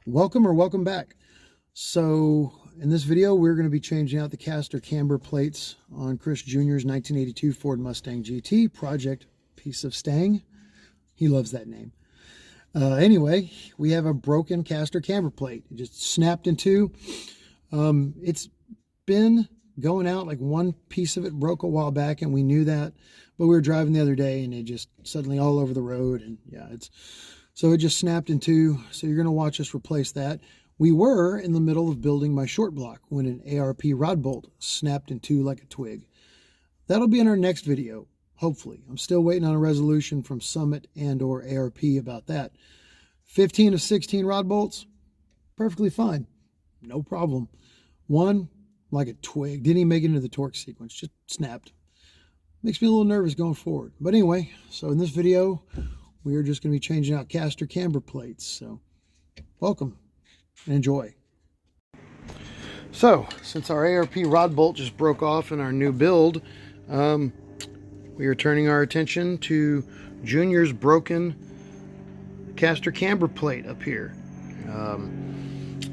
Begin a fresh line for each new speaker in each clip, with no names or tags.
Welcome back. So in this video, we're going to be changing out the caster camber plates on Kris Jr.'s 1982 Ford Mustang GT Project piece of Stang. He loves that name. Anyway, we have a broken caster camber plate. It just snapped in two. It's been going out, like one piece of it broke a while back, and we knew that, but we were driving the other day and it just suddenly all over the road, and yeah, so it just snapped in two. So you're going to watch us replace that. We were in the middle of building my short block when an ARP rod bolt snapped in two like a twig. That'll be in our next video, hopefully. I'm still waiting on a resolution from Summit and or ARP about that. 15 of 16 rod bolts, perfectly fine. No problem. One, like a twig. Didn't even make it into the torque sequence, just snapped. Makes me a little nervous going forward. But anyway, so in this video, we are just going to be changing out caster camber plates. So welcome and enjoy. So since our ARP rod bolt just broke off in our new build, we are turning our attention to Junior's broken caster camber plate up here.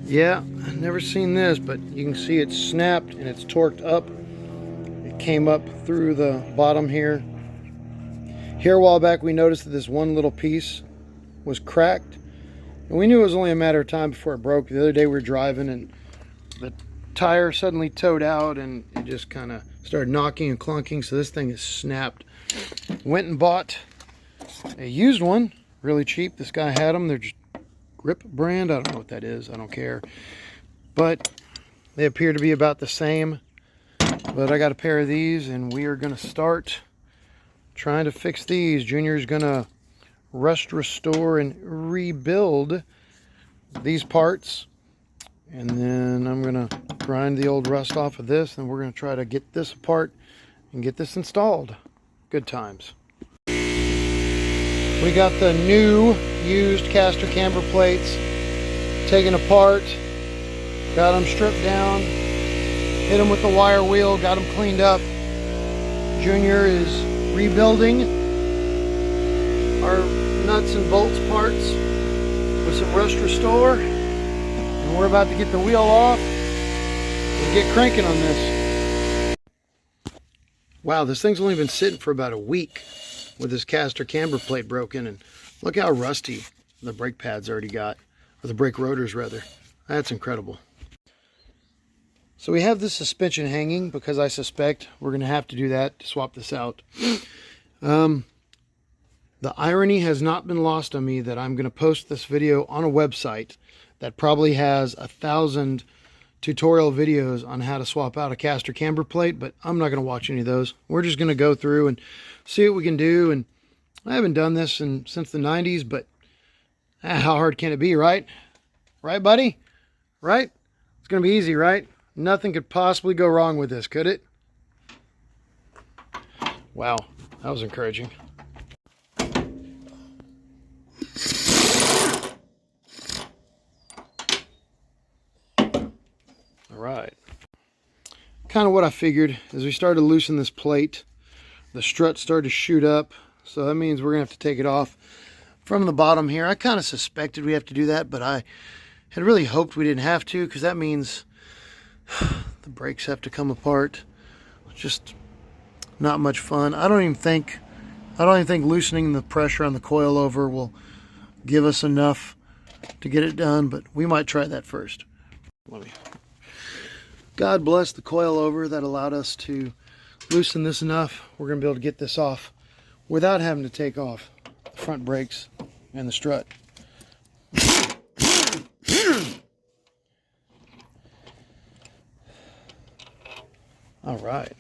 Yeah, I've never seen this, but you can see it's snapped and it's torqued up. It came up through the bottom here. Here a while back we noticed that this one little piece was cracked, and we knew it was only a matter of time before it broke. The other day we were driving and the tire suddenly towed out and it just kind of started knocking and clunking, so this thing is snapped. Went and bought a used one, really cheap. This guy had them. They're just Grip brand. I don't know what that is. I don't care. But they appear to be about the same. But I got a pair of these and we are going to start trying to fix these. Junior's going to restore and rebuild these parts. And then I'm going to grind the old rust off of this, and we're going to try to get this apart and get this installed. Good times. We got the new used caster camber plates taken apart, got them stripped down, hit them with the wire wheel, got them cleaned up. Junior is rebuilding our nuts and bolts parts with some rust restore, and we're about to get the wheel off and get cranking on this. Wow, this thing's only been sitting for about a week with this caster camber plate broken, and look how rusty the brake pads already got, or the brake rotors rather. That's incredible. So we have this suspension hanging because I suspect we're going to have to do that to swap this out. The irony has not been lost on me that I'm going to post this video on a website that probably has 1,000 tutorial videos on how to swap out a caster camber plate, but I'm not going to watch any of those. We're just going to go through and see what we can do. And I haven't done this since the 90s, but how hard can it be, right? Right, buddy? Right? It's going to be easy, right? Nothing could possibly go wrong with this, could it? Wow, that was encouraging. Right. Kind of what I figured as we started to loosen this plate, the strut started to shoot up, so that means we're gonna have to take it off from the bottom here. I kind of suspected we have to do that, but I had really hoped we didn't have to, because that means the brakes have to come apart. Just not much fun. I don't even think loosening the pressure on the coilover will give us enough to get it done, but we might try that first. God bless the coilover that allowed us to loosen this enough. We're going to be able to get this off without having to take off the front brakes and the strut. All right.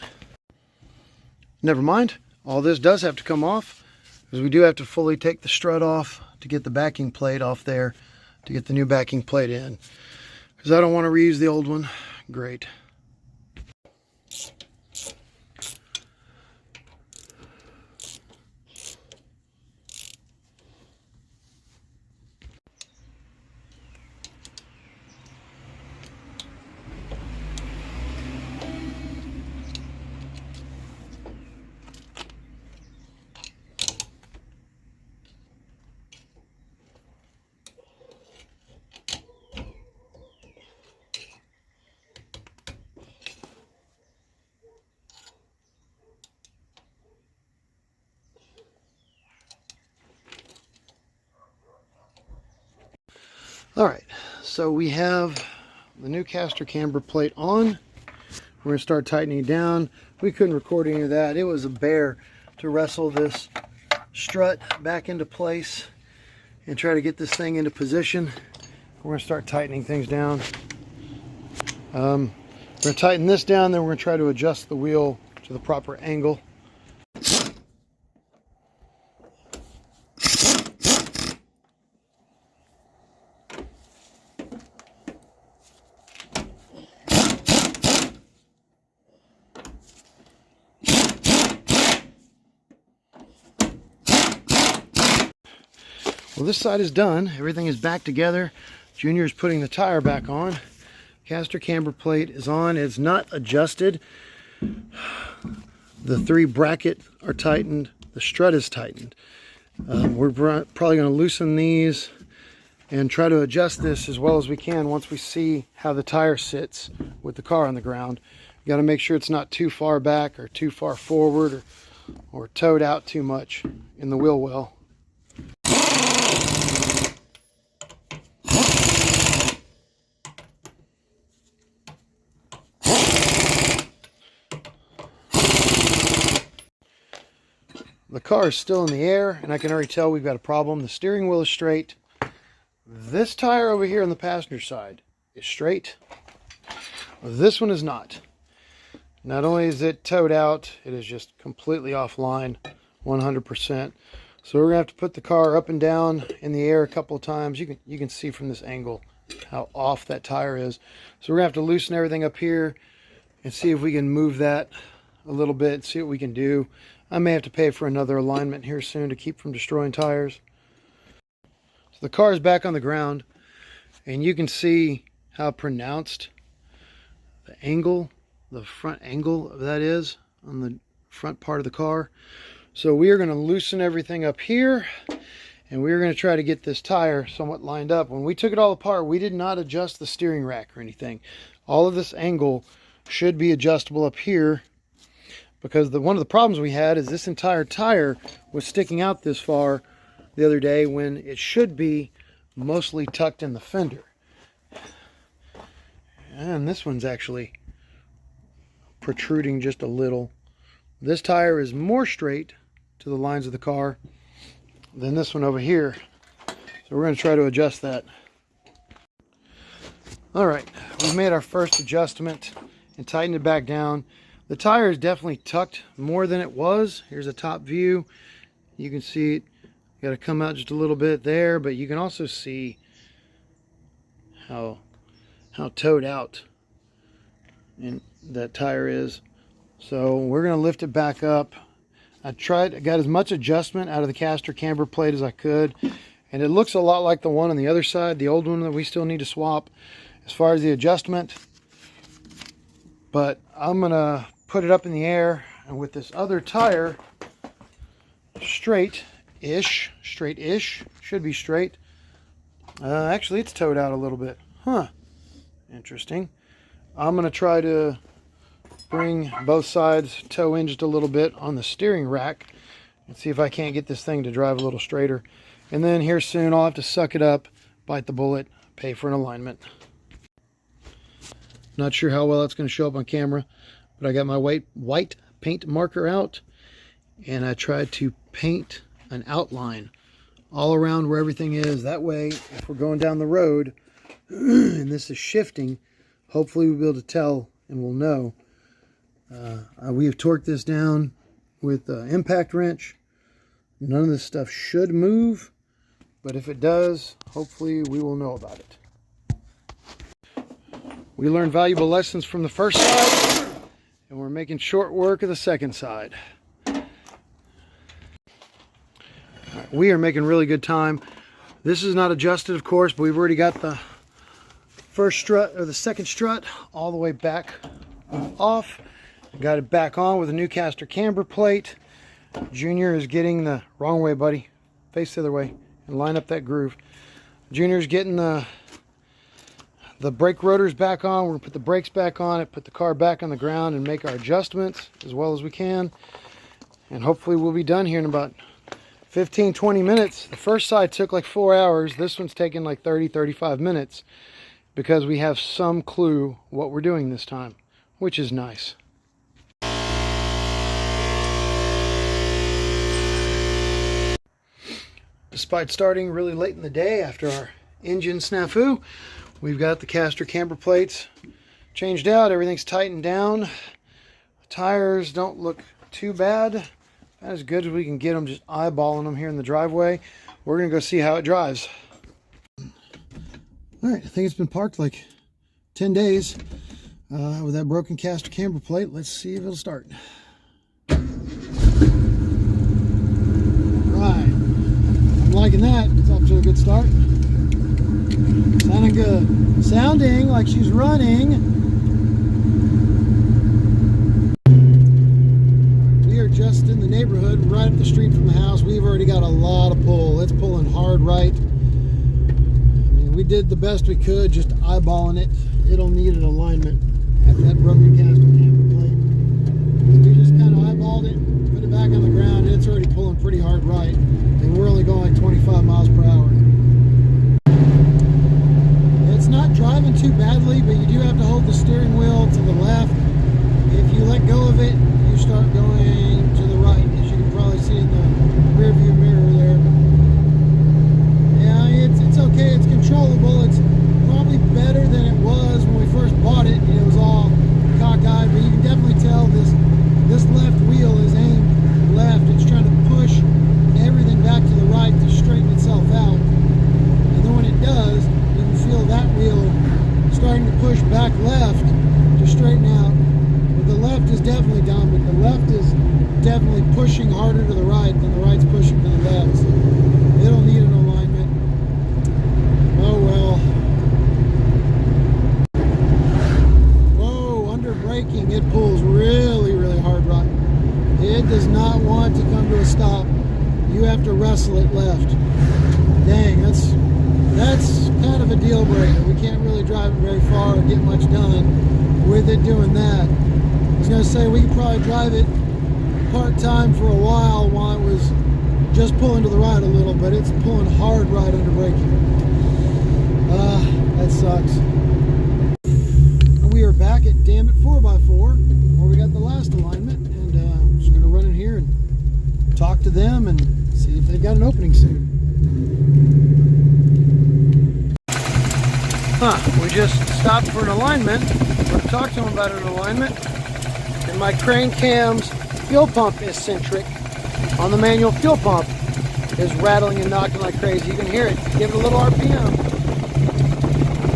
Never mind. All this does have to come off, because we do have to fully take the strut off to get the backing plate off there, to get the new backing plate in, because I don't want to reuse the old one. Great. All right, so we have the new caster camber plate on. We're gonna start tightening it down. We couldn't record any of that. It was a bear to wrestle this strut back into place and try to get this thing into position. We're gonna start tightening things down. We're gonna tighten this down, then we're gonna try to adjust the wheel to the proper angle. Well, this side is done. Everything is back together. Junior is putting the tire back on. Caster camber plate is on. It's not adjusted. The 3 bracket are tightened. The strut is tightened. We're probably going to loosen these and try to adjust this as well as we can once we see how the tire sits with the car on the ground. You got to make sure it's not too far back or too far forward or towed out too much in the wheel well. The car is still in the air, and I can already tell we've got a problem. The steering wheel is straight. This tire over here on the passenger side is straight. This one is not. Not only is it towed out, it is just completely offline, 100%. So we're gonna have to put the car up and down in the air a couple of times. You can see from this angle how off that tire is. So we're gonna have to loosen everything up here and see if we can move that a little bit, see what we can do. I may have to pay for another alignment here soon to keep from destroying tires. So the car is back on the ground, and you can see how pronounced the angle, the front angle of that is on the front part of the car. So we are going to loosen everything up here, and we are going to try to get this tire somewhat lined up. When we took it all apart, we did not adjust the steering rack or anything. All of this angle should be adjustable up here, because one of the problems we had is this entire tire was sticking out this far the other day when it should be mostly tucked in the fender. And this one's actually protruding just a little. This tire is more straight to the lines of the car than this one over here. So we're going to try to adjust that. All right, we've made our first adjustment and tightened it back down. The tire is definitely tucked more than it was. Here's a top view. You can see it. Got to come out just a little bit there, but you can also see how towed out and that tire is. So we're going to lift it back up. I got as much adjustment out of the caster camber plate as I could, and it looks a lot like the one on the other side, the old one that we still need to swap as far as the adjustment. But I'm going to put it up in the air, and with this other tire straight-ish, should be straight. Actually, it's towed out a little bit. Huh, interesting. I'm going to try to bring both sides, toe in just a little bit on the steering rack and see if I can't get this thing to drive a little straighter. And then here soon I'll have to suck it up, bite the bullet, pay for an alignment. Not sure how well that's going to show up on camera, but I got my white paint marker out, and I tried to paint an outline all around where everything is. That way, if we're going down the road and this is shifting, hopefully we'll be able to tell and we'll know. We have torqued this down with an impact wrench. None of this stuff should move, but if it does, hopefully we will know about it. We learned valuable lessons from the first side, and we're making short work of the second side. Right, we are making really good time. This is not adjusted, of course, but we've already got the first strut, or the second strut, all the way back off. Got it back on with a new caster camber plate. Junior is getting the wrong way, buddy. Face the other way and line up that groove. Junior's getting the brake rotors back on. We're gonna put the brakes back on it, put the car back on the ground, and make our adjustments as well as we can. And hopefully we'll be done here in about 15-20 minutes. The first side took like 4 hours. This one's taking like 30-35 minutes because we have some clue what we're doing this time, which is nice. Despite starting really late in the day after our engine snafu, we've got the caster camber plates changed out. Everything's tightened down. The tires don't look too bad. As good as we can get them, just eyeballing them here in the driveway. We're going to go see how it drives. All right, I think it's been parked like 10 days with that broken caster camber plate. Let's see if it'll start. Right, I'm liking that. It's off to a good start. Sounding good. Sounding like she's running. Just in the neighborhood, right up the street from the house. We've already got a lot of pull. It's pulling hard right. I mean, we did the best we could, just eyeballing it. It'll need an alignment at that broken caster camber plate. So we just kind of eyeballed it, put it back on the ground, and it's already pulling pretty hard right. And we're only going like 25 miles per hour. It's not driving too badly, but you do have to hold the steering wheel to the left. If you let go of it, you start going to the right, as you can probably see in the rear view mirror there. Yeah, it's okay, it's controllable. It's probably better than it was when we first bought it. It was all cockeyed, but you can definitely tell this left wheel is aimed left. It's trying to push everything back to the right to straighten itself out. And then when it does, you can feel that wheel starting to push back left to straighten out. The left is definitely dominant. The left is definitely pushing harder to the right than the right's pushing to the left. So it'll need an alignment. Oh well. Whoa, under braking, it pulls really, really hard right. It does not want to come to a stop. You have to wrestle it left. Dang, that's kind of a deal breaker. We can't really drive it very far or get much done with it doing that. I was going to say we could probably drive it part-time for a while it was just pulling to the right a little, but it's pulling hard right under braking. That sucks. And we are back at Damn It 4x4 where we got the last alignment, and I'm just going to run in here and talk to them and see if they've got an opening soon. We just stopped for an alignment. We're going to talk to them about an alignment. And my crane cam's fuel pump eccentric on the manual fuel pump is rattling and knocking like crazy. You can hear it. Give it a little RPM.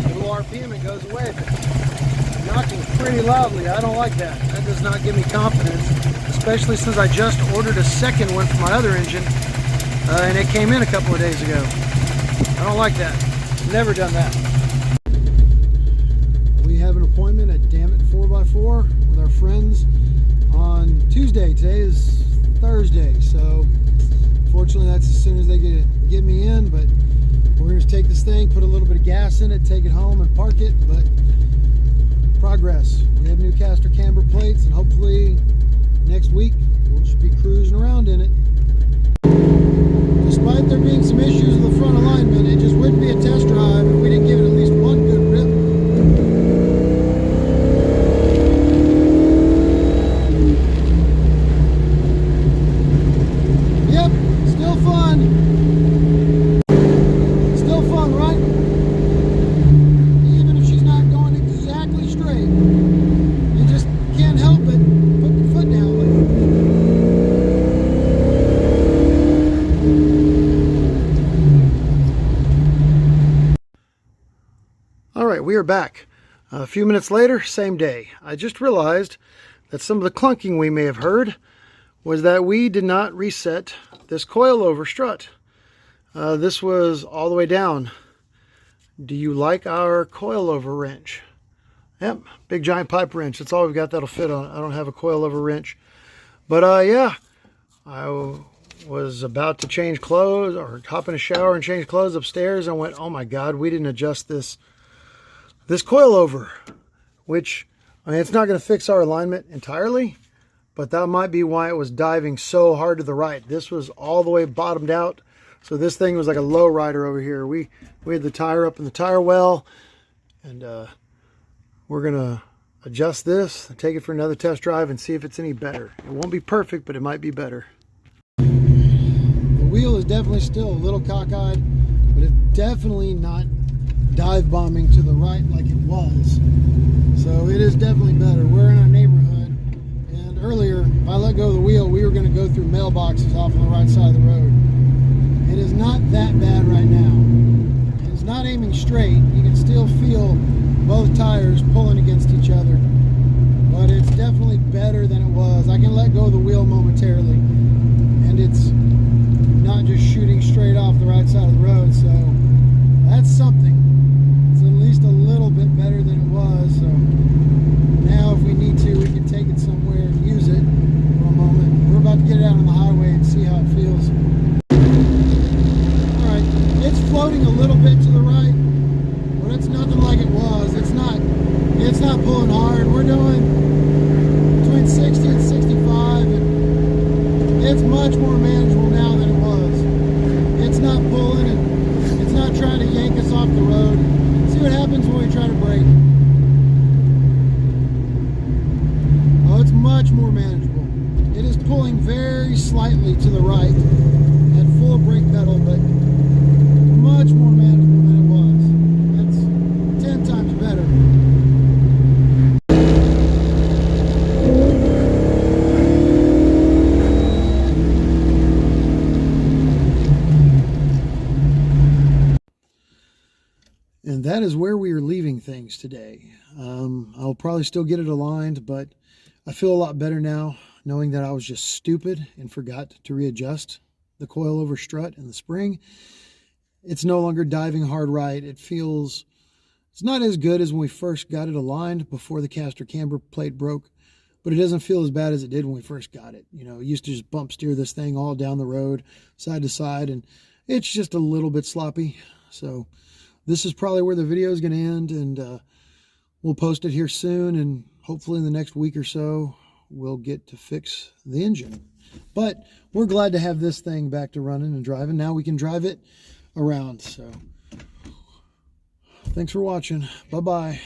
A little RPM, it goes away. But it's knocking pretty loudly. I don't like that. That does not give me confidence, especially since I just ordered a second one for my other engine, and it came in a couple of days ago. I don't like that. Never done that. We have an appointment at Damn It 4x4 with our friends on Tuesday. Today is Thursday, so fortunately that's as soon as they get me in, but we're going to take this thing, put a little bit of gas in it, take it home and park it. But progress. We have new caster camber plates, and hopefully next week we'll just be cruising around in it. Despite there being some issues with the front alignment, it just wouldn't be a test drive if we didn't give it at least one good rip. We are back. A few minutes later, same day. I just realized that some of the clunking we may have heard was that we did not reset this coilover strut. This was all the way down. Do you like our coilover wrench? Yep, big giant pipe wrench. That's all we've got that'll fit on it. I don't have a coilover wrench. But yeah, I was about to change clothes or hop in a shower and change clothes upstairs. I went, oh my God, we didn't adjust this coilover, which, I mean, it's not going to fix our alignment entirely, but that might be why it was diving so hard to the right. This was all the way bottomed out. So this thing was like a low rider over here. We had the tire up in the tire well, and we're gonna adjust this and take it for another test drive and see if it's any better. It won't be perfect, but it might be better. The wheel is definitely still a little cockeyed, but it's definitely not dive bombing to the right like it was. So it is definitely better. We're in our neighborhood, and earlier, if I let go of the wheel, we were gonna go through mailboxes off on the right side of the road. It is not that bad right now. It's not aiming straight. You can still feel both tires pulling against each other, but it's definitely better than it was. I can let go of the wheel momentarily, and it's not just shooting straight off the right side of the road, so that's something. It's at least a little bit better than it was. So now if we need to, we can take it somewhere and use it for a moment. We're about to get it out on the highway and see how it feels. Alright, it's floating a little bit to the right, but it's nothing like it was. It's not pulling hard. We're doing between 60 and 65, and it's much more manageable now than it was. It's not pulling, and it's not trying to yank us off the road. See what happens when we try to brake. Oh, it's much more manageable. It is pulling very slightly to the right at full brake pedal, but much more manageable than it was. That's 10 times better. And that is where we are leaving things today. I'll probably still get it aligned, but I feel a lot better now knowing that I was just stupid and forgot to readjust the coilover strut and the spring. It's no longer diving hard right. It's not as good as when we first got it aligned before the caster camber plate broke, but it doesn't feel as bad as it did when we first got it. You know, it used to just bump steer this thing all down the road, side to side, and it's just a little bit sloppy. So this is probably where the video is going to end, and we'll post it here soon, and hopefully in the next week or so, we'll get to fix the engine. But we're glad to have this thing back to running and driving. Now we can drive it around. So thanks for watching. Bye-bye.